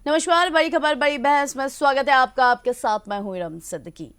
नमस्कार। बड़ी खबर बड़ी बहस में स्वागत है आपका। आपके साथ मैं हूं इरम सिद्दीकी।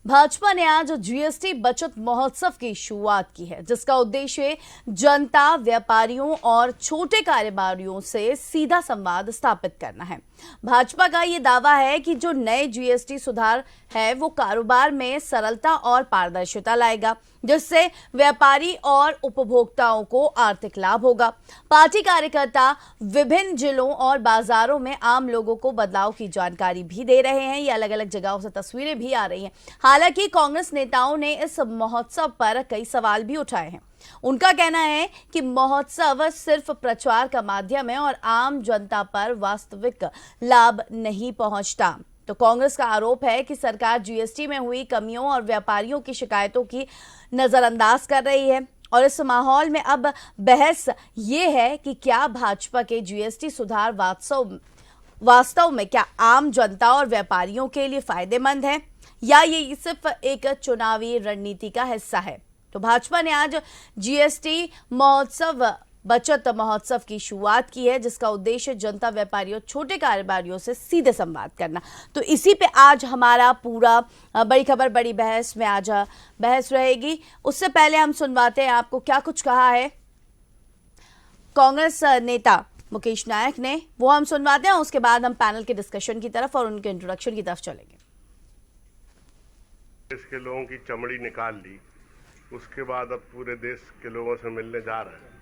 भाजपा ने आज जीएसटी बचत महोत्सव की शुरुआत की है, जिसका उद्देश्य जनता, व्यापारियों और छोटे कारोबारियों से सीधा संवाद स्थापित करना है। भाजपा का ये दावा है कि जो नए जीएसटी सुधार है वो कारोबार में सरलता और पारदर्शिता लाएगा, जिससे व्यापारी और उपभोक्ताओं को आर्थिक लाभ होगा। पार्टी कार्यकर्ता विभिन्न जिलों और बाजारों में आम लोगों को बदलाव की जानकारी भी दे रहे हैं। ये अलग अलग जगहों से तस्वीरें भी आ रही हैं। हालांकि कांग्रेस नेताओं ने इस महोत्सव पर कई सवाल भी उठाए हैं। उनका कहना है कि महोत्सव सिर्फ प्रचार का माध्यम है और आम जनता पर वास्तविक लाभ नहीं पहुंचता। तो कांग्रेस का आरोप है कि सरकार जीएसटी में हुई कमियों और व्यापारियों की शिकायतों की नजरअंदाज कर रही है। और इस माहौल में अब बहस ये है कि क्या भाजपा के जीएसटी सुधार वास्तव में क्या आम जनता और व्यापारियों के लिए फायदेमंद है, या ये सिर्फ एक चुनावी रणनीति का हिस्सा है। तो भाजपा ने आज जीएसटी बचत महोत्सव की शुरुआत की है, जिसका उद्देश्य जनता, व्यापारियों, छोटे कारोबारियों से सीधे संवाद करना। तो इसी पे आज हमारा पूरा बड़ी खबर बड़ी बहस में आज बहस रहेगी। उससे पहले हम सुनवाते हैं आपको क्या कुछ कहा है कांग्रेस नेता मुकेश नायक ने, वो हम सुनवाते हैं। उसके बाद हम पैनल के डिस्कशन की तरफ और उनके इंट्रोडक्शन की तरफ चलेंगे। देश के लोगों की चमड़ी निकाल ली, उसके बाद अब पूरे देश के लोगों से मिलने जा रहे हैं।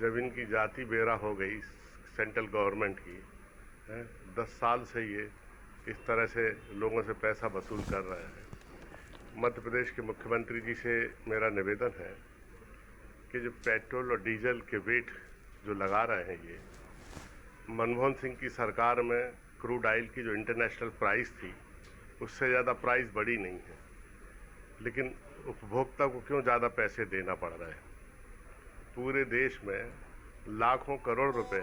जब इनकी जाति बेरा हो गई सेंट्रल गवर्नमेंट की, 10 साल से ये इस तरह से लोगों से पैसा वसूल कर रहे हैं। मध्य प्रदेश के मुख्यमंत्री जी से मेरा निवेदन है कि जो पेट्रोल और डीजल के वेट जो लगा रहे हैं, ये मनमोहन सिंह की सरकार में क्रूड ऑयल की जो इंटरनेशनल प्राइस थी उससे ज़्यादा प्राइस बढ़ी नहीं है, लेकिन उपभोक्ता को क्यों ज़्यादा पैसे देना पड़ रहे हैं। पूरे देश में लाखों करोड़ रुपए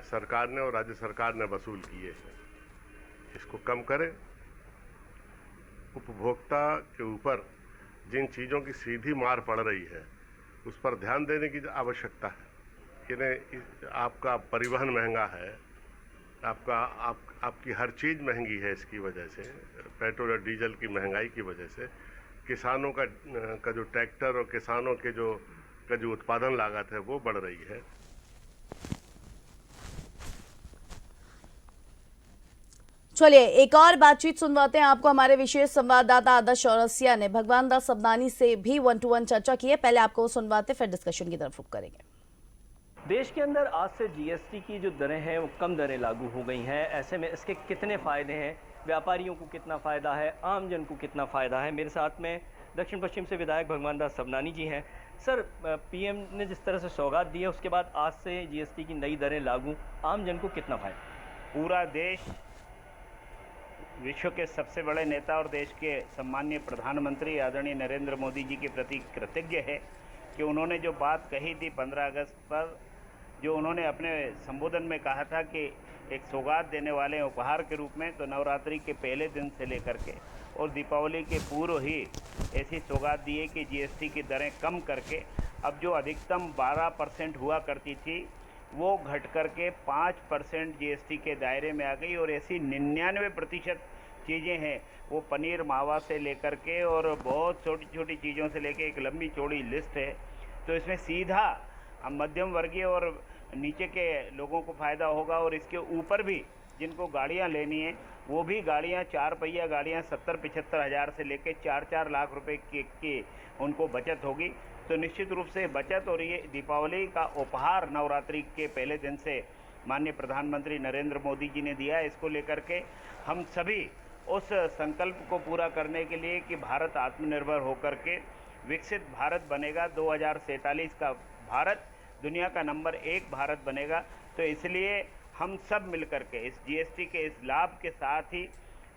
सरकार ने और राज्य सरकार ने वसूल किए हैं। इसको कम करें। उपभोक्ता के ऊपर जिन चीज़ों की सीधी मार पड़ रही है उस पर ध्यान देने की आवश्यकता है। कि आपका परिवहन महंगा है, आपकी हर चीज़ महंगी है। इसकी वजह से पेट्रोल और डीजल की महंगाई की वजह से किसानों का जो ट्रैक्टर और किसानों के जो उत्पादन लागत है वो बढ़ रही है। चलिए एक और बातचीत सुनवाते हैं आपको। हमारे विशेष संवाददाता आदर्श चौरसिया ने भगवान दास सबनानी से भी 1-to-1 चर्चा की है। पहले आपको सुनवाते फिर डिस्कशन की तरफ रुख करेंगे। देश के अंदर आज से जीएसटी की जो दरें हैं वो कम दरें लागू हो गई हैं। ऐसे में इसके कितने फ़ायदे हैं, व्यापारियों को कितना फ़ायदा है, आम जन को कितना फ़ायदा है। मेरे साथ में दक्षिण पश्चिम से विधायक भगवान दास सबनानी जी हैं। सर, पीएम ने जिस तरह से सौगात दी है उसके बाद आज से जीएसटी की नई दरें लागू, आम जन को कितना फ़ायदा? पूरा देश विश्व के सबसे बड़े नेता और देश के सम्मानीय प्रधानमंत्री आदरणीय नरेंद्र मोदी जी के प्रति कृतज्ञ है कि उन्होंने जो बात कही थी 15 अगस्त पर, जो उन्होंने अपने संबोधन में कहा था कि एक सौगात देने वाले उपहार के रूप में, तो नवरात्रि के पहले दिन से लेकर के और दीपावली के पूर्व ही ऐसी सौगात दी है कि जीएसटी की दरें कम करके अब जो अधिकतम 12% हुआ करती थी वो घट करके 5% जीएसटी के दायरे में आ गई। और ऐसी 99% चीज़ें हैं, वो पनीर मावा से लेकर के और बहुत छोटी छोटी चीज़ों से लेकर एक लंबी चौड़ी लिस्ट है। तो इसमें सीधा मध्यम वर्गीय और नीचे के लोगों को फ़ायदा होगा। और इसके ऊपर भी जिनको गाड़ियां लेनी है वो भी गाड़ियां, 4 पहिया गाड़ियां 70-75 हज़ार से लेकर 4-4 लाख रुपए की उनको बचत होगी। तो निश्चित रूप से बचत, और ये दीपावली का उपहार नवरात्रि के पहले दिन से माननीय प्रधानमंत्री नरेंद्र मोदी जी ने दिया है। इसको लेकर के हम सभी उस संकल्प को पूरा करने के लिए कि भारत आत्मनिर्भर होकर के विकसित भारत बनेगा, 2047 का भारत दुनिया का नंबर 1 भारत बनेगा। तो इसलिए हम सब मिलकर के इस जीएसटी के इस लाभ के साथ ही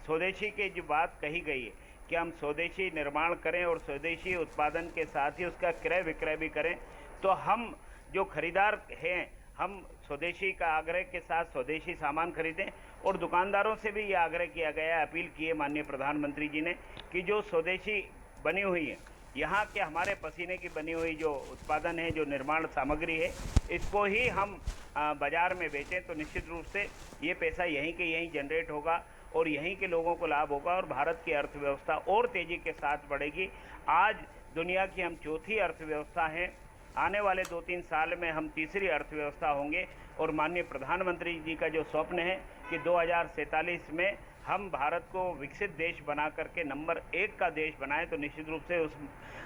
स्वदेशी की जो बात कही गई है कि हम स्वदेशी निर्माण करें और स्वदेशी उत्पादन के साथ ही उसका क्रय विक्रय भी करें। तो हम जो खरीदार हैं, हम स्वदेशी का आग्रह के साथ स्वदेशी सामान खरीदें। और दुकानदारों से भी ये आग्रह किया गया है, अपील की है माननीय प्रधानमंत्री जी ने कि जो स्वदेशी बनी हुई है यहाँ के हमारे पसीने की बनी हुई जो उत्पादन है, जो निर्माण सामग्री है, इसको ही हम बाजार में बेचें तो निश्चित रूप से ये पैसा यहीं के यहीं जनरेट होगा और यहीं के लोगों को लाभ होगा और भारत की अर्थव्यवस्था और तेजी के साथ बढ़ेगी। आज दुनिया की हम चौथी अर्थव्यवस्था हैं, आने वाले 2-3 साल में हम तीसरी अर्थव्यवस्था होंगे और माननीय प्रधानमंत्री जी का जो स्वप्न है कि 2047 में हम भारत को विकसित देश बना करके नंबर 1 का देश बनाएं, तो निश्चित रूप से उस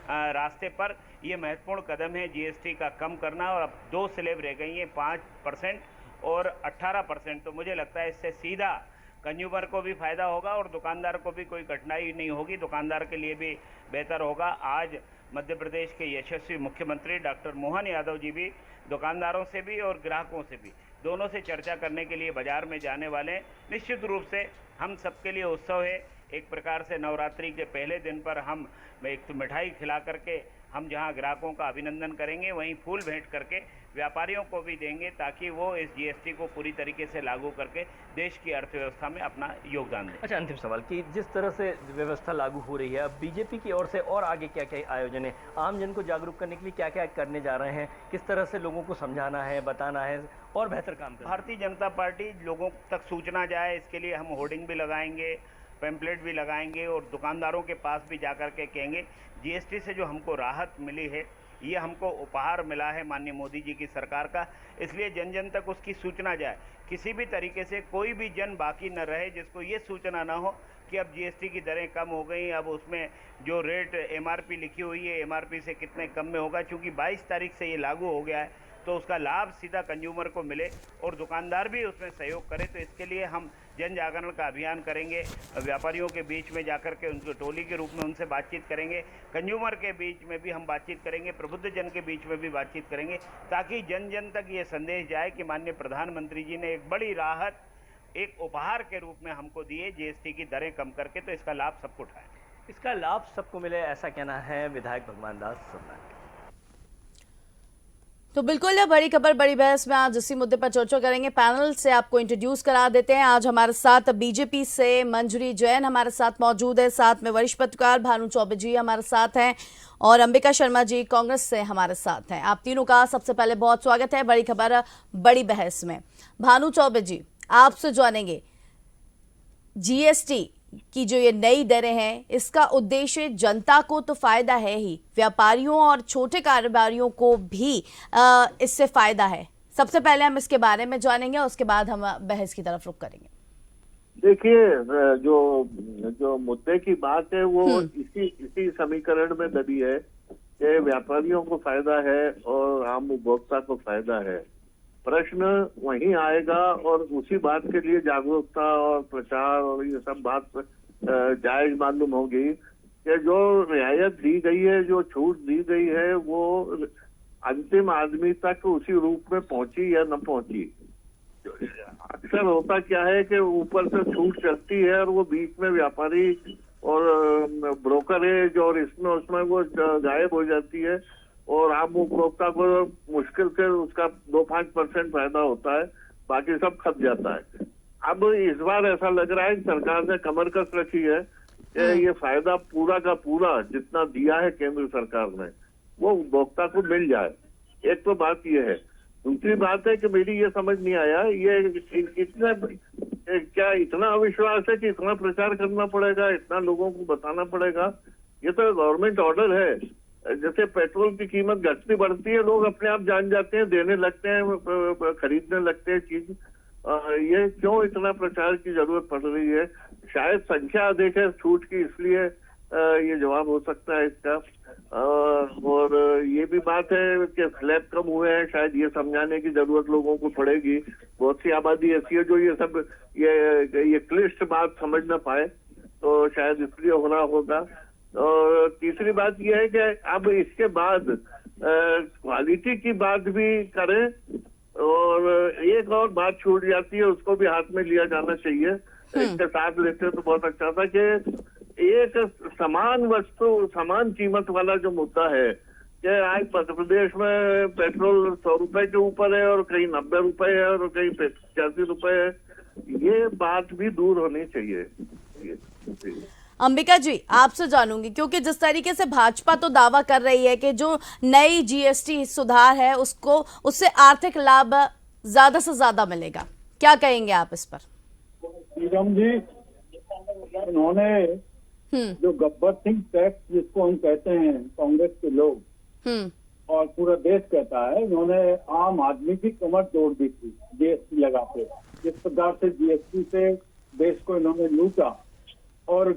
रास्ते पर ये महत्वपूर्ण कदम है जीएसटी का कम करना। और अब 2 स्लैब रह गई हैं, 5% और 18%। तो मुझे लगता है इससे सीधा कंज्यूमर को भी फायदा होगा और दुकानदार को भी कोई कठिनाई नहीं होगी, दुकानदार के लिए भी बेहतर होगा। आज मध्य प्रदेश के यशस्वी मुख्यमंत्री डॉक्टर मोहन यादव जी भी दुकानदारों से भी और ग्राहकों से भी दोनों से चर्चा करने के लिए बाजार में जाने वाले हैं। निश्चित रूप से हम सबके लिए उत्सव है। एक प्रकार से नवरात्रि के पहले दिन पर हम एक तो मिठाई खिला करके हम जहां ग्राहकों का अभिनंदन करेंगे, वहीं फूल भेंट करके व्यापारियों को भी देंगे ताकि वो इस जीएसटी को पूरी तरीके से लागू करके देश की अर्थव्यवस्था में अपना योगदान दें। अच्छा, अंतिम सवाल कि जिस तरह से व्यवस्था लागू हो रही है, अब बीजेपी की ओर से और आगे क्या क्या आयोजन है, आम जन को जागरूक करने के लिए क्या क्या करने जा रहे हैं, किस तरह से लोगों को समझाना है, बताना है और बेहतर काम करना है? भारतीय जनता पार्टी लोगों तक सूचना जाए, इसके लिए हम होर्डिंग भी लगाएंगे, पैम्पलेट भी लगाएंगे और दुकानदारों के पास भी जाकर के कहेंगे जीएसटी से जो हमको राहत मिली है, ये हमको उपहार मिला है माननीय मोदी जी की सरकार का, इसलिए जन जन तक उसकी सूचना जाए। किसी भी तरीके से कोई भी जन बाकी न रहे जिसको ये सूचना ना हो कि अब जीएसटी की दरें कम हो गई, अब उसमें जो रेट एमआरपी लिखी हुई है एमआरपी से कितने कम में होगा। चूँकि 22 तारीख से ये लागू हो गया है तो उसका लाभ सीधा कंज्यूमर को मिले और दुकानदार भी उसमें सहयोग करे। तो इसके लिए हम जन जागरण का अभियान करेंगे, व्यापारियों के बीच में जाकर के उनको टोली के रूप में उनसे बातचीत करेंगे, कंज्यूमर के बीच में भी हम बातचीत करेंगे, प्रबुद्ध जन के बीच में भी बातचीत करेंगे, ताकि जन जन तक ये संदेश जाए कि माननीय प्रधानमंत्री जी ने एक बड़ी राहत एक उपहार के रूप में हमको दिए जीएसटी की दरें कम करके, तो इसका लाभ सबको उठाएं। इसका लाभ सबको मिले, ऐसा कहना है विधायक भगवान दास सरनाईक। तो बिल्कुल बड़ी खबर बड़ी बहस में आज इसी मुद्दे पर चर्चा करेंगे। पैनल से आपको इंट्रोड्यूस करा देते हैं। आज हमारे साथ बीजेपी से मंजरी जैन हमारे साथ मौजूद है, साथ में वरिष्ठ पत्रकार भानु चौबे जी हमारे साथ हैं और अंबिका शर्मा जी कांग्रेस से हमारे साथ हैं। आप तीनों का सबसे पहले बहुत स्वागत है बड़ी खबर बड़ी बहस में। भानु चौबे जी, आपसे जानेंगे जीएसटी की जो ये नई दरें हैं, इसका उद्देश्य जनता को तो फायदा है ही, व्यापारियों और छोटे कारोबारियों को भी इससे फायदा है। सबसे पहले हम इसके बारे में जानेंगे और उसके बाद हम बहस की तरफ रुख करेंगे। देखिए, जो मुद्दे की बात है वो इसी समीकरण में दबी है कि व्यापारियों को फायदा है और आम उपभोक्ता को फायदा है। प्रश्न वहीं आएगा और उसी बात के लिए जागरूकता और प्रचार और ये सब बात जायज मालूम होगी कि जो रियायत दी गई है, जो छूट दी गई है, वो अंतिम आदमी तक उसी रूप में पहुंची या न पहुंची। अक्सर होता क्या है कि ऊपर से छूट चलती है और वो बीच में व्यापारी और ब्रोकरेज और इसमें उसमें वो गायब हो जाती है और आम उपभोक्ता को मुश्किल से उसका 2-5% फायदा होता है, बाकी सब खप जाता है। अब इस बार ऐसा लग रहा है कि सरकार ने कमर कस रखी है कि ये फायदा पूरा का पूरा जितना दिया है केंद्र सरकार ने वो उपभोक्ता को मिल जाए। एक तो बात ये है। दूसरी बात है कि मेरी ये समझ नहीं आया, ये क्या इतना अविश्वास है कि इतना प्रचार करना पड़ेगा, इतना लोगों को बताना पड़ेगा? ये तो गवर्नमेंट ऑर्डर है। जैसे पेट्रोल की कीमत घटती बढ़ती है, लोग अपने आप जान जाते हैं, देने लगते हैं, खरीदने लगते हैं चीज। ये क्यों इतना प्रचार की जरूरत पड़ रही है? शायद संख्या अधिक है छूट की, इसलिए ये जवाब हो सकता है इसका। और ये भी बात है कि स्लैब कम हुए हैं, शायद ये समझाने की जरूरत लोगों को पड़ेगी। बहुत सी आबादी ऐसी है जो ये सब ये क्लिष्ट बात समझ ना पाए, तो शायद इसलिए हो रहा होगा। और तीसरी बात यह है कि अब इसके बाद क्वालिटी की बात भी करें और एक और बात छूट जाती है, उसको भी हाथ में लिया जाना चाहिए। इसके साथ लेते तो बहुत अच्छा था कि एक समान वस्तु समान कीमत वाला जो मुद्दा है कि आज मध्य प्रदेश में पेट्रोल 100 रुपए के ऊपर है और कहीं 90 रुपए है और कहीं 85 रुपए है, ये बात भी दूर होनी चाहिए। अंबिका जी आपसे जानूंगी, क्योंकि जिस तरीके से भाजपा तो दावा कर रही है कि जो नई जीएसटी सुधार है उसको उससे आर्थिक लाभ ज्यादा से ज्यादा मिलेगा, क्या कहेंगे आप इस पर? श्रीराम जी, उन्होंने जो गब्बर सिंह टैक्स जिसको हम कहते हैं कांग्रेस के लोग हम्म और पूरा देश कहता है, उन्होंने आम आदमी की कमर तोड़ दी थी जीएसटी लगा के। जिस प्रकार से जीएसटी से देश को इन्होंने लूटा और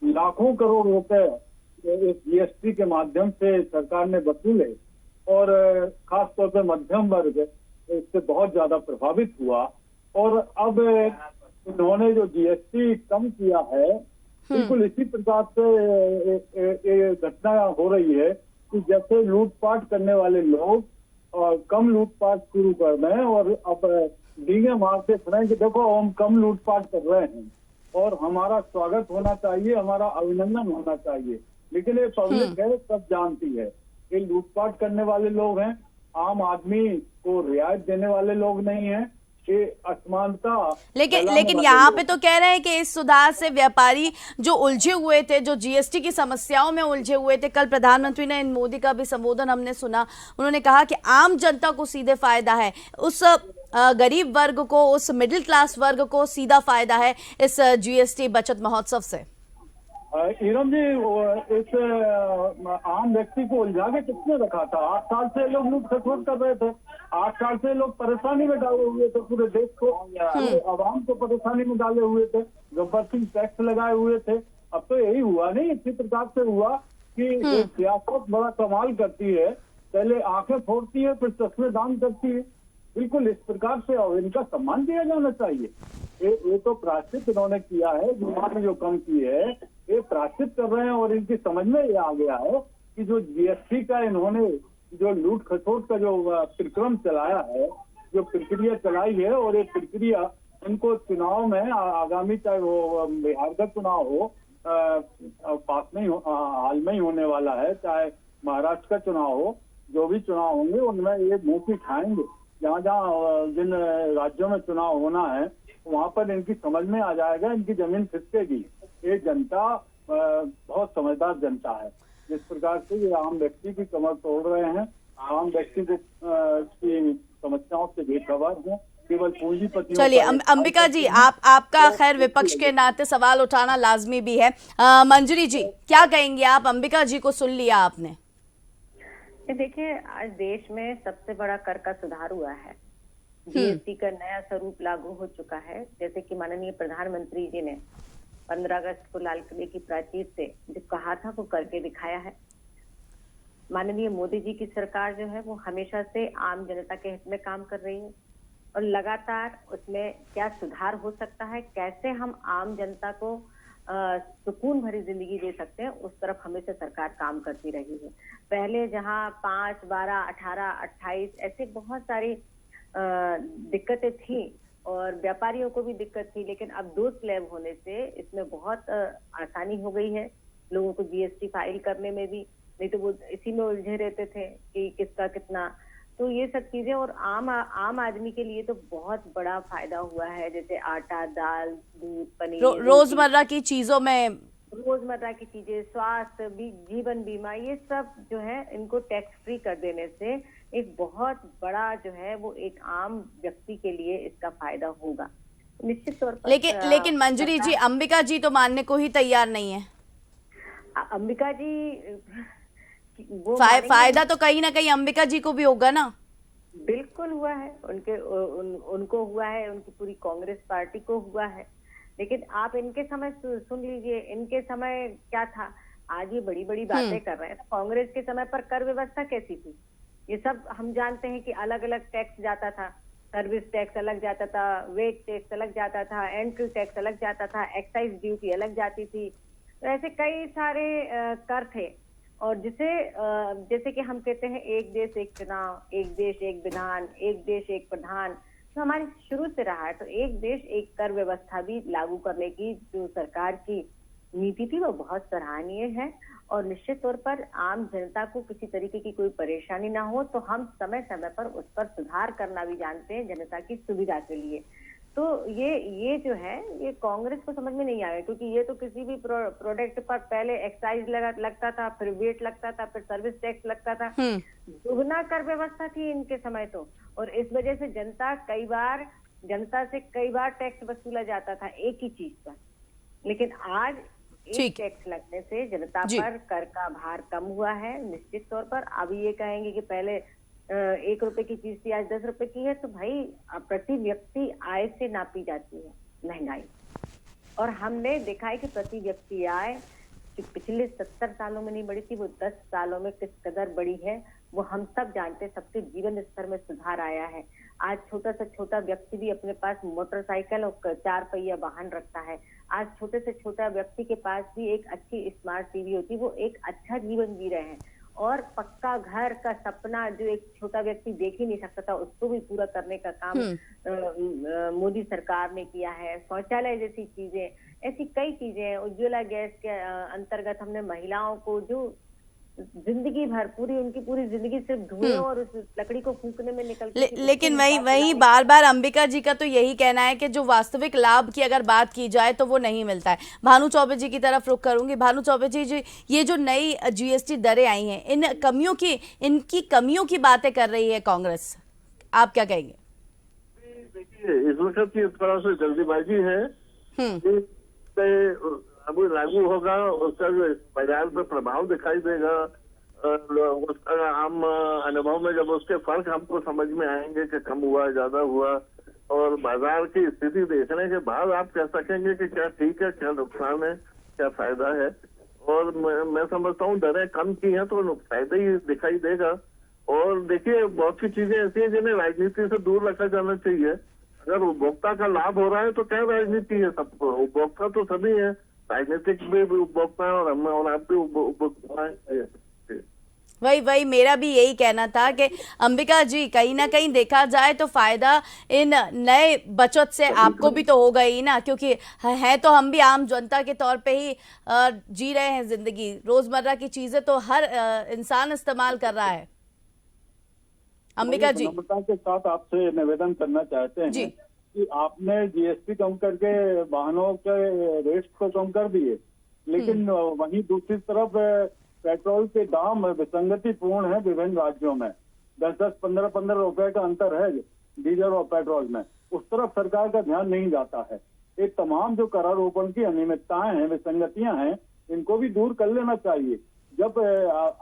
लाखों करोड़ रुपए इस जीएसटी के माध्यम से सरकार ने वसूले और खास तौर पे मध्यम वर्ग इससे बहुत ज्यादा प्रभावित हुआ। और अब इन्होंने जो जीएसटी कम किया है, बिल्कुल इसी प्रकार से घटना हो रही है कि जैसे लूटपाट करने वाले लोग कम लूटपाट शुरू कर रहे हैं और अब डींगे मारते खड़े कि देखो हम कम लूटपाट कर रहे हैं और हमारा स्वागत होना चाहिए, हमारा अभिनंदन होना चाहिए। लेकिन ये पब्लिक है, सब जानती है, ये लूटपाट करने वाले लोग हैं, आम आदमी को रियायत देने वाले लोग नहीं हैं, ये असमानता। लेकिन यहाँ पे तो कह रहे हैं कि इस सुधार से व्यापारी जो उलझे हुए थे, जो जीएसटी की समस्याओं में उलझे हुए थे, कल प्रधानमंत्री ने मोदी का भी संबोधन हमने सुना, उन्होंने कहा कि आम जनता को सीधे फायदा है, उस गरीब वर्ग को, उस मिडिल क्लास वर्ग को सीधा फायदा है इस जीएसटी बचत महोत्सव से। ईरम जी, इस आम व्यक्ति को उलझा के किसने रखा था? 8 साल से लोग लूट खसोट कर रहे थे, 8 साल से लोग परेशानी में डाले हुए थे, पूरे देश को, आवाम को परेशानी में डाले हुए थे, गब्बर सिंह टैक्स लगाए हुए थे। अब तो यही हुआ नहीं, इसी प्रकार से हुआ कि सियासत बड़ा कमाल करती है, पहले आंखें फोड़ती है फिर चश्मे दान करती है। बिल्कुल इस प्रकार से और इनका सम्मान किया जाना चाहिए। ये तो प्रायश्चित इन्होंने किया है, इन्होंने जो कम की है ये प्रायश्चित कर रहे हैं और इनकी समझ में ये आ गया है कि जो जीएसटी का इन्होंने जो लूट खसोट का जो प्रक्रम चलाया है, जो प्रक्रिया चलाई है, और ये प्रक्रिया इनको चुनाव में आगामी, चाहे वो बिहार का चुनाव हो, पास में हाल में ही होने वाला है, चाहे महाराष्ट्र का चुनाव हो, जो भी चुनाव होंगे उनमें ये मुंह की खाएंगे। जहाँ जहाँ जिन राज्यों में चुनाव होना है वहाँ पर इनकी समझ में आ जाएगा, इनकी जमीन खिसकेगी। ये जनता बहुत समझदार जनता है। जिस प्रकार से ये आम व्यक्ति की कमर तोड़ रहे हैं, आम व्यक्ति की समस्याओं से बेखबर हैं, केवल पूंजीपतियों। चलिए अंबिका जी, आपका खैर विपक्ष के नाते सवाल उठाना लाजमी भी है। मंजरी जी क्या कहेंगे आप? अंबिका जी को सुन लिया आपने। देखिए, आज देश में सबसे बड़ा कर का सुधार हुआ है, जीएसटी का नया स्वरूप लागू हो चुका है। जैसे कि माननीय प्रधानमंत्री जी ने 15 अगस्त को लाल किले की प्राचीर से जो कहा था वो करके दिखाया है। माननीय मोदी जी की सरकार जो है वो हमेशा से आम जनता के हित में काम कर रही है और लगातार उसमें क्या सुधार हो सकता है, कैसे हम आम जनता को सुकून भरी जिंदगी दे सकते हैं, उस तरफ हमेशा सरकार काम करती रही है। पहले जहां 5, 12, 18, 28 ऐसे बहुत सारी दिक्कतें थी और व्यापारियों को भी दिक्कत थी, लेकिन अब 2 स्लैब होने से इसमें बहुत आसानी हो गई है लोगों को जीएसटी फाइल करने में भी। नहीं तो वो इसी में उलझे रहते थे कि किसका कितना। तो ये सब चीजें और आम आदमी के लिए तो बहुत बड़ा फायदा हुआ है, जैसे आटा, दाल, दूध, पनीर, रोजमर्रा की चीजों में, रोजमर्रा की चीजें, स्वास्थ्य, जीवन बीमा, ये सब जो है इनको टैक्स फ्री कर देने से एक बहुत बड़ा जो है वो एक आम व्यक्ति के लिए इसका फायदा होगा निश्चित तौर पर। लेकिन मंजरी जी, अंबिका जी तो मानने को ही तैयार नहीं है। अंबिका जी वो फायदा तो कहीं ना कहीं अंबिका जी को भी होगा ना। बिल्कुल हुआ है, उनको हुआ है, उनकी पूरी कांग्रेस पार्टी को हुआ है। लेकिन आप इनके समय सुन लीजिए, इनके समय क्या था। आज ये बड़ी बड़ी बातें कर रहे हैं, तो कांग्रेस के समय पर कर व्यवस्था कैसी थी ये सब हम जानते हैं कि अलग अलग टैक्स जाता था, सर्विस टैक्स अलग जाता था, वेट टैक्स अलग जाता था, एंट्री टैक्स अलग जाता था, एक्साइज ड्यूटी अलग जाती थी। तो ऐसे कई सारे कर थे और जैसे कि हम कहते हैं एक देश एक चुनाव, एक देश एक विधान, एक देश एक प्रधान, तो हमारे शुरू से रहा है। तो एक देश एक कर व्यवस्था भी लागू करने की जो सरकार की नीति थी वो बहुत सराहनीय है और निश्चित तौर पर आम जनता को किसी तरीके की कोई परेशानी ना हो, तो हम समय समय पर उस पर सुधार करना भी जानते हैं जनता की सुविधा के लिए। तो ये जो है ये कांग्रेस को समझ में नहीं आया, क्योंकि ये तो किसी भी प्रोडक्ट पर पहले एक्साइज लगता था, फिर वेट लगता था, फिर सर्विस टैक्स लगता था, दुगना कर व्यवस्था थी इनके समय तो। और इस वजह से जनता से कई बार टैक्स वसूला जाता था एक ही चीज पर। लेकिन आज एक टैक्स लगने से जनता पर कर का भार कम हुआ है निश्चित तौर पर। अब ये कहेंगे कि पहले 1 रुपए की चीज थी, आज 10 रुपए की है, तो भाई प्रति व्यक्ति आय से नापी जाती है महंगाई। और हमने देखा है कि प्रति व्यक्ति आय जो पिछले 70 सालों में नहीं बढ़ी थी, वो 10 सालों में किस कदर बढ़ी है वो हम सब जानते हैं। सबके जीवन स्तर में सुधार आया है। आज छोटा से छोटा व्यक्ति भी अपने पास मोटरसाइकिल और 4 पहिया वाहन रखता है। आज छोटे से छोटा व्यक्ति के पास भी एक अच्छी स्मार्ट टीवी होती है, वो एक अच्छा जीवन जी रहे हैं। और पक्का घर का सपना जो एक छोटा व्यक्ति देख ही नहीं सकता था, उसको भी पूरा करने का काम मोदी सरकार ने किया है। शौचालय जैसी चीजें, ऐसी कई चीजें हैं। उज्ज्वला गैस के अंतर्गत हमने महिलाओं को जो जिंदगी भर उनकी पूरी जिंदगी सिर्फ धुएं और उस लकड़ी को फूकने में निकलती थी। लेकिन वही बार बार अंबिका जी का तो यही कहना है कि जो वास्तविक लाभ की अगर बात की जाए तो वो नहीं मिलता है। भानु चौबे जी की तरफ रुख करूंगी। भानु चौबे जी, ये जो नई जीएसटी दरें आई हैं, इनकी कमियों की बातें कर रही है कांग्रेस, आप क्या कहेंगे? देखिए, इस वक्त की तरह से जल्दीबाजी है। अब लागू होगा, उसका जो बाजार पे प्रभाव दिखाई देगा, उसका आम अनुभव में जब उसके फर्क हमको समझ में आएंगे कि कम हुआ ज्यादा हुआ, और बाजार की स्थिति देखने के बाद आप कह सकेंगे कि क्या ठीक है, क्या नुकसान है, क्या फायदा है। और मैं समझता हूँ दरें कम की हैं तो फायदा ही दिखाई देगा। और देखिए, बहुत सी चीजें ऐसी हैं जिन्हें राजनीति से दूर रखा जाना चाहिए। अगर उपभोक्ता का लाभ हो रहा है तो क्या राजनीति है? सबको उपभोक्ता तो सभी है, राजनीतिक भी उपभोक्ता है और आप भी उपभोक्ता है। वही मेरा भी यही कहना था कि अंबिका जी, कहीं ना कहीं देखा जाए तो फायदा इन नए बचत से आपको भी तो होगा ही ना, क्योंकि है तो हम भी आम जनता के तौर पे ही जी रहे हैं जिंदगी। रोजमर्रा की चीजें तो हर इंसान इस्तेमाल कर रहा है। अंबिका जी, के साथ आपसे निवेदन करना चाहते हैं कि आपने जीएसटी कम करके वाहनों के रेट को कम कर दिए, लेकिन वहीं दूसरी तरफ पेट्रोल के दाम विसंगतिपूर्ण है विभिन्न राज्यों में। 10-10, 15-15 रुपए का अंतर है डीजल और पेट्रोल में। उस तरफ सरकार का ध्यान नहीं जाता है। ये तमाम जो करारोपण की अनियमितताएं हैं, विसंगतियां हैं, इनको भी दूर कर लेना चाहिए। जब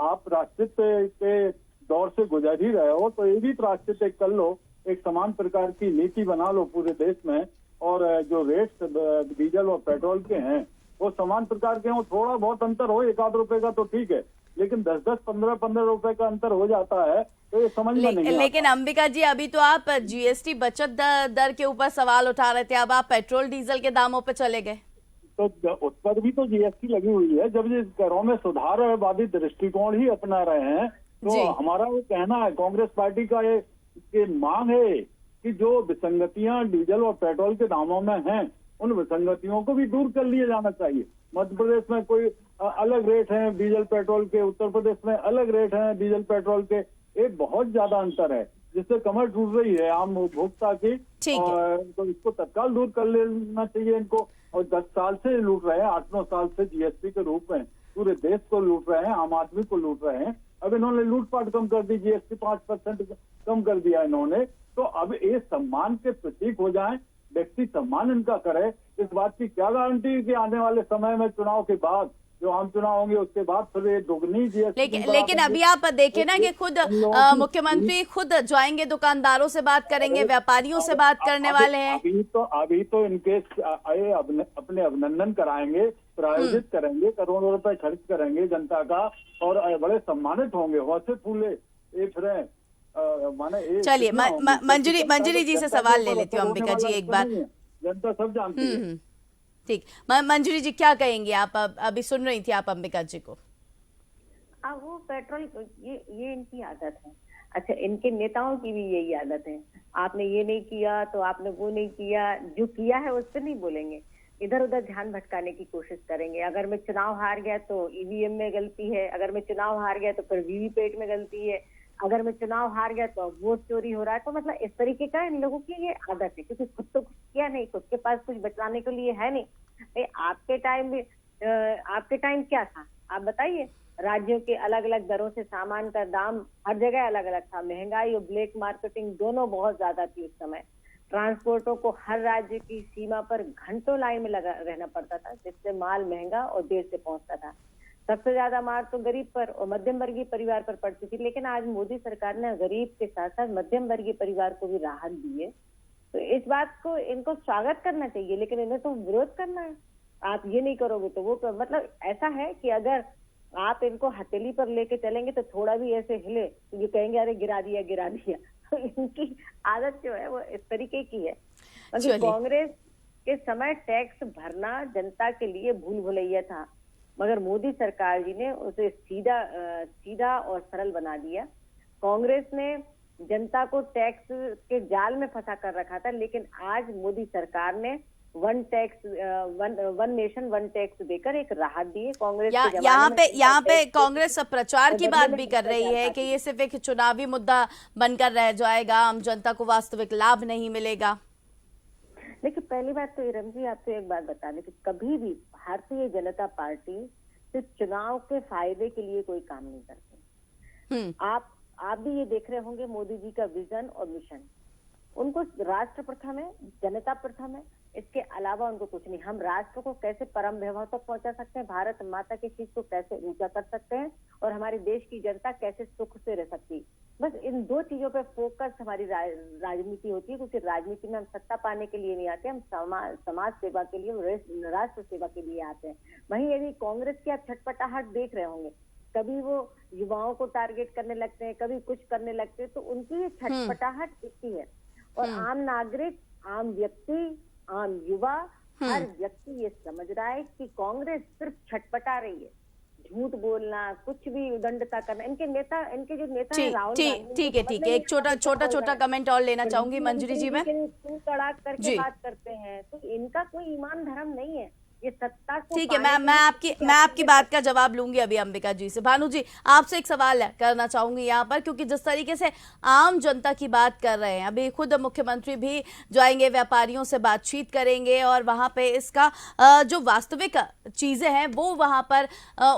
आप राष्ट्रहित के दौर से गुजर ही रहे हो तो ये भी राष्ट्रहित कर लो, एक समान प्रकार की नीति बना लो पूरे देश में, और जो रेट्स डीजल और पेट्रोल के हैं वो समान प्रकार के हो। थोड़ा बहुत अंतर हो 1-8 रुपए का तो ठीक है, लेकिन 10-10, 15-15 रुपए का अंतर हो जाता है तो ये समझ में नहीं आता। लेकिन अंबिका जी, अभी तो आप जीएसटी बचत दर के ऊपर सवाल उठा रहे थे, अब आप पेट्रोल डीजल के दामों पे चले गए। तो उस पर भी तो जीएसटी लगी हुई है। जब ये करों में सुधारवादी दृष्टिकोण ही अपना रहे हैं तो हमारा वो कहना है, कांग्रेस पार्टी का ये मांग है कि जो विसंगतियां डीजल और पेट्रोल के दामों में हैं, उन विसंगतियों को भी दूर कर लिया जाना चाहिए। मध्य प्रदेश में कोई अलग रेट है डीजल पेट्रोल के, उत्तर प्रदेश में अलग रेट है डीजल पेट्रोल के। एक बहुत ज्यादा अंतर है जिससे कमर टूट रही है आम उपभोक्ता की, और तो इसको तत्काल दूर कर लेना चाहिए इनको। और 10 साल से लूट रहे हैं, 8-9 साल से जीएसटी के रूप में पूरे देश को लूट रहे हैं, आम आदमी को लूट रहे हैं। अब इन्होंने लूटपाट कम कर दी, जीएसटी 5% कम कर दिया इन्होंने। तो अब ये सम्मान के प्रतीक हो जाएं, व्यक्ति सम्मान इनका करे। इस बात की क्या गारंटी कि आने वाले समय में चुनाव के बाद जो आम चुनाव होंगे उसके बाद फिर ये दोगुनी जीएसटी। लेकिन अभी आप देखें ना कि खुद मुख्यमंत्री खुद जाएंगे, दुकानदारों से बात करेंगे, व्यापारियों से बात करने वाले हैं। अभी तो इनके अपने अभिनंदन कराएंगे, प्रायोजित करेंगे, करोड़ों रुपए खर्च करेंगे जनता का, और बड़े सम्मानित होंगे, हौसले फूले एक रहे। चलिए मंजरी जी से सवाल ले लेती हूँ अंबिका जी एक बार। जनता सब जानती है। ठीक, मंजरी जी क्या कहेंगे आप? अभी सुन रही थी आप अंबिका जी को। वो पेट्रोल ये इनकी आदत है। अच्छा, इनके नेताओं की भी यही आदत है। आपने ये नहीं किया तो आपने वो नहीं किया, जो किया है उस पर नहीं बोलेंगे, इधर उधर ध्यान भटकाने की कोशिश करेंगे। अगर मैं चुनाव हार गया तो ईवीएम में गलती है, अगर मैं चुनाव हार गया तो फिर वीवीपैट में गलती है। अगर मैं चुनाव हार गया तो वोट चोरी हो रहा है। तो मतलब इस तरीके का इन लोगों की ये आदत है, क्योंकि खुद तो कुछ किया नहीं, खुद के पास कुछ बचाने के लिए है नहीं। भाई आपके टाइम क्या था आप बताइए? राज्यों के अलग अलग दरों से सामान का दाम हर जगह अलग अलग था, महंगाई और ब्लैक मार्केटिंग दोनों बहुत ज्यादा थी उस समय। ट्रांसपोर्टों को हर राज्य की सीमा पर घंटों लाइन में लगा रहना पड़ता था, जिससे माल महंगा और देर से पहुंचता था। सबसे ज्यादा मार तो गरीब पर और मध्यम वर्गीय परिवार पर पड़ती थी, लेकिन आज मोदी सरकार ने गरीब के साथ साथ मध्यम वर्गीय परिवार को भी राहत दी है। तो इस बात को इनको स्वागत करना चाहिए, लेकिन इन्हें तो विरोध करना है। आप ये नहीं करोगे तो वो मतलब ऐसा है कि अगर आप इनको हथेली पर लेके चलेंगे तो थोड़ा भी ऐसे हिले तो ये कहेंगे अरे गिरा दिया गिरा दिया। तो इनकी आदत जो है वो इस तरीके की है। कांग्रेस के समय टैक्स भरना जनता के लिए भूल भुलैया था, मगर मोदी सरकार जी ने उसे सीधा और सरल बना दिया। कांग्रेस ने जनता को टैक्स के जाल में फंसा कर रखा था, लेकिन आज मोदी सरकार ने वन नेशन वन टैक्स देकर एक राहत दी है। कांग्रेस यहाँ पे कांग्रेस प्रचार की बात भी कर रही है कि ये सिर्फ एक चुनावी मुद्दा बनकर रह जाएगा, आम जनता को वास्तविक लाभ नहीं मिलेगा। देखिए पहली बात तो इरम जी आपको एक बात बता दें कि कभी भी भारतीय जनता पार्टी सिर्फ चुनाव के फायदे के लिए कोई काम नहीं करती। आप भी ये देख रहे होंगे मोदी जी का विजन और मिशन, उनको राष्ट्र प्रथम है, जनता प्रथम है, इसके अलावा उनको कुछ नहीं। हम राष्ट्र को कैसे परम वैभव तक पहुंचा सकते हैं, भारत माता की चीज को कैसे ऊंचा कर सकते हैं और हमारे देश की जनता कैसे सुख से रह सकती है, बस इन दो चीजों पे फोकस हमारी राजनीति होती है। क्योंकि राजनीति में हम सत्ता पाने के लिए नहीं आते, हम समाज सेवा के लिए, राष्ट्र सेवा के लिए आते हैं। वहीं यदि कांग्रेस की आप छटपटाहट देख रहे होंगे, कभी वो युवाओं को टारगेट करने लगते हैं, कभी कुछ करने लगते हैं, तो उनकी छटपटाहट दिखती है। और आम नागरिक, आम व्यक्ति, आम युवा, हर व्यक्ति ये समझ रहा है कि कांग्रेस सिर्फ छटपटा रही है। झूठ बोलना, कुछ भी उदंडता करना, इनके जो नेता है राहुल गांधी, ठीक है। एक छोटा कमेंट और लेना चाहूंगी मंजरी जी में। तड़ाक करके बात करते हैं, तो इनका कोई ईमान धर्म नहीं है। ये सत्ता को ठीक है, मैं आपकी बात का जवाब लूंगी अभी अंबिका जी से। भानु जी, आपसे एक सवाल करना चाहूंगी यहाँ पर, क्योंकि जिस तरीके से आम जनता की बात कर रहे हैं, अभी खुद मुख्यमंत्री भी जाएंगे, व्यापारियों से बातचीत करेंगे और वहां पे इसका जो वास्तविक चीजें हैं वो वहां पर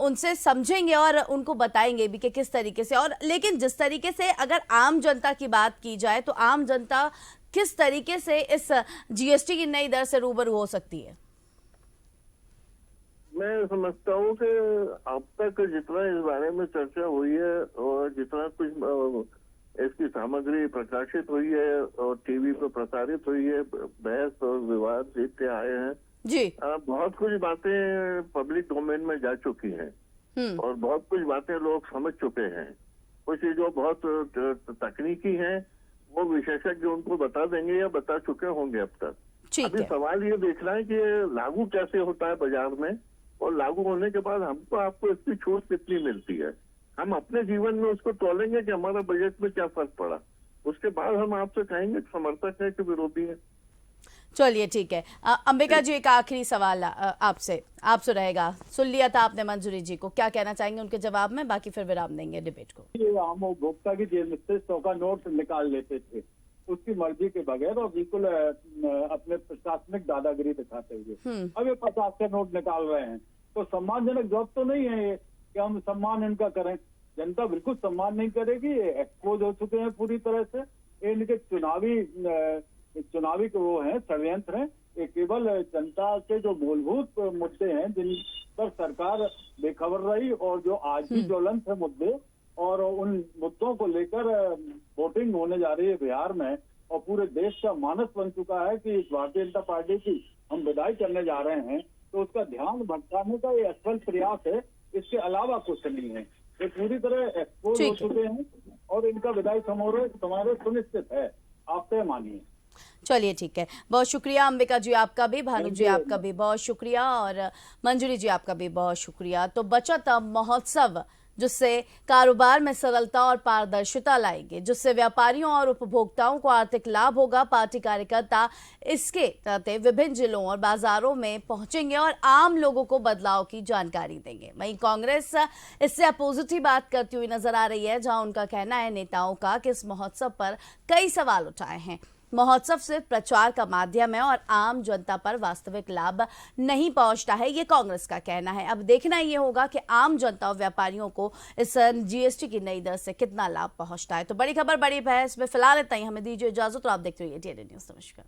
उनसे समझेंगे और उनको बताएंगे भी कि किस तरीके से। और लेकिन जिस तरीके से अगर आम जनता की बात की जाए तो आम जनता किस तरीके से इस जीएसटी की नई दर से रूबरू हो सकती है? मैं समझता हूँ कि अब तक जितना इस बारे में चर्चा हुई है और जितना कुछ इसकी सामग्री प्रकाशित हुई है और टीवी पर प्रसारित हुई है, बहस और विवाद जीतते आए हैं जी, बहुत कुछ बातें पब्लिक डोमेन में जा चुकी हैं और बहुत कुछ बातें लोग समझ चुके हैं। कुछ जो बहुत तकनीकी हैं वो विशेषज्ञ उनको बता देंगे या बता चुके होंगे अब तक। अभी सवाल ये देखना है कि लागू कैसे होता है बाजार में, और लागू होने के बाद हमको आपको इसकी छूट कितनी मिलती है। हम अपने जीवन में उसको तोलेंगे कि हमारा बजट में क्या फर्क पड़ा, उसके बाद हम आपसे कहेंगे समर्थक है कि विरोधी है। चलिए ठीक है। अंबिका जी, एक आखिरी सवाल आपसे रहेगा। सुन लिया था आपने मंजूरी जी को, क्या कहना चाहेंगे उनके जवाब में, बाकी फिर विराम देंगे डिबेट को। ये आम उपभोक्ता की जेब से 100 का नोट निकाल लेते थे उसकी मर्जी के बगैर और बिल्कुल अपने प्रशासनिक दादागिरी दिखाते हुए। अब ये 50 के नोट निकाल रहे हैं, तो सम्मानजनक जॉब तो नहीं है ये कि हम सम्मान इनका करें। जनता बिल्कुल सम्मान नहीं करेगी, ये एक्सपोज हो चुके हैं पूरी तरह से। इनके चुनावी वो हैं, षड्यंत्र हैं। ये केवल जनता के जो मूलभूत मुद्दे हैं जिन पर सरकार बेखबर रही और जो आज भी ज्वलंत है मुद्दे, और उन मुद्दों को लेकर वोटिंग होने जा रही है बिहार में और पूरे देश का मानस बन चुका है कि भारतीय जनता पार्टी की हम विदाई करने जा रहे हैं, तो उसका ध्यान भटकाने का ये असफल प्रयास है, इसके अलावा कुछ नहीं है। ये पूरी तरह एक्सपोज हो चुके हैं और इनका विदाई समारोह सुनिश्चित है, आप तय मानिए। चलिए ठीक है, बहुत शुक्रिया अंबिका जी आपका भी, भानु जी आपका भी बहुत शुक्रिया और मंजूरी जी आपका भी बहुत शुक्रिया। तो बचत महोत्सव जिससे कारोबार में सरलता और पारदर्शिता लाएंगे, जिससे व्यापारियों और उपभोक्ताओं को आर्थिक लाभ होगा। पार्टी कार्यकर्ता इसके तहत विभिन्न जिलों और बाजारों में पहुंचेंगे और आम लोगों को बदलाव की जानकारी देंगे। वहीं कांग्रेस इससे अपोजिट ही बात करती हुई नजर आ रही है, जहां उनका कहना है नेताओं का कि इस महोत्सव पर कई सवाल उठाए हैं। महोत्सव सिर्फ प्रचार का माध्यम है और आम जनता पर वास्तविक लाभ नहीं पहुंचता है, ये कांग्रेस का कहना है। अब देखना ये होगा कि आम जनता और व्यापारियों को इस जीएसटी की नई दर से कितना लाभ पहुंचता है। तो बड़ी खबर, बड़ी बहस में फिलहाल इतना ही। हमें दीजिए इजाजत और आप देखते रहिए DNA न्यूज़। नमस्कार।